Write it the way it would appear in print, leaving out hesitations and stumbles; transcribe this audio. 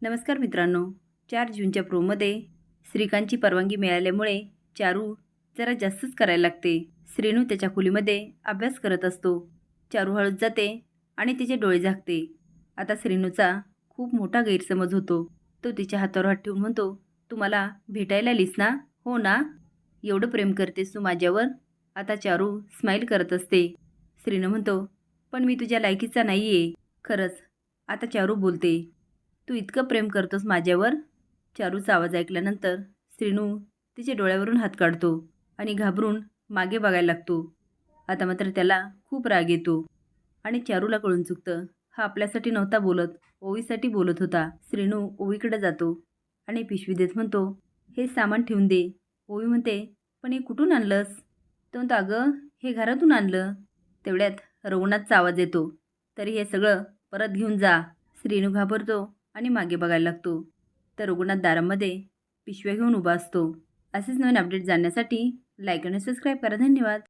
नमस्कार मित्रांनो. 4 जूनच्या प्रोमध्ये श्रीकांतची परवानगी मिळाल्यामुळे चारू जरा जास्तच करायला लागते. श्रीनू त्याच्या खोलीमध्ये अभ्यास करत असतो. चारू हळूच जाते आणि तिचे डोळे झाकते. आता श्रीनूचा खूप मोठा गैरसमज होतो. तो तिच्या हातावर हात ठेवून म्हणतो, "तू मला भेटायला आलीस ना? हो ना? एवढं प्रेम करतेस तू माझ्यावर?" आता चारू स्माईल करत असते. श्रीनू म्हणतो, "पण मी तुझ्या लायकीचा नाही आहे." खरंच. आता चारू बोलते, "तू इतकं प्रेम करतोस माझ्यावर?" चारूचा आवाज ऐकल्यानंतर श्रीनू तिच्या डोळ्यावरून हात काढतो आणि घाबरून मागे बघायला लागतो. आता मात्र त्याला खूप राग येतो आणि चारूला कळून चुकतं, हा आपल्यासाठी नव्हता बोलत, ओवीसाठी बोलत होता. श्रीनू ओवीकडे जातो आणि पिशवी देत म्हणतो, "हे सामान ठेवून दे." ओवी म्हणते, "पण हे कुठून आणलंस?" तो म्हणतो, "अगं, हे घरातून आणलं." तेवढ्यात रघुनाथचा आवाज येतो, "तरी हे सगळं परत घेऊन जा." श्रीनू घाबरतो आणि मागे बघायला लागतो. तर रघुनाथ दारामध्ये पिशव्या घेऊन उभा असतो. असेच नवीन अपडेट जाणण्यासाठी लाईक आणि सबस्क्राईब करा. धन्यवाद.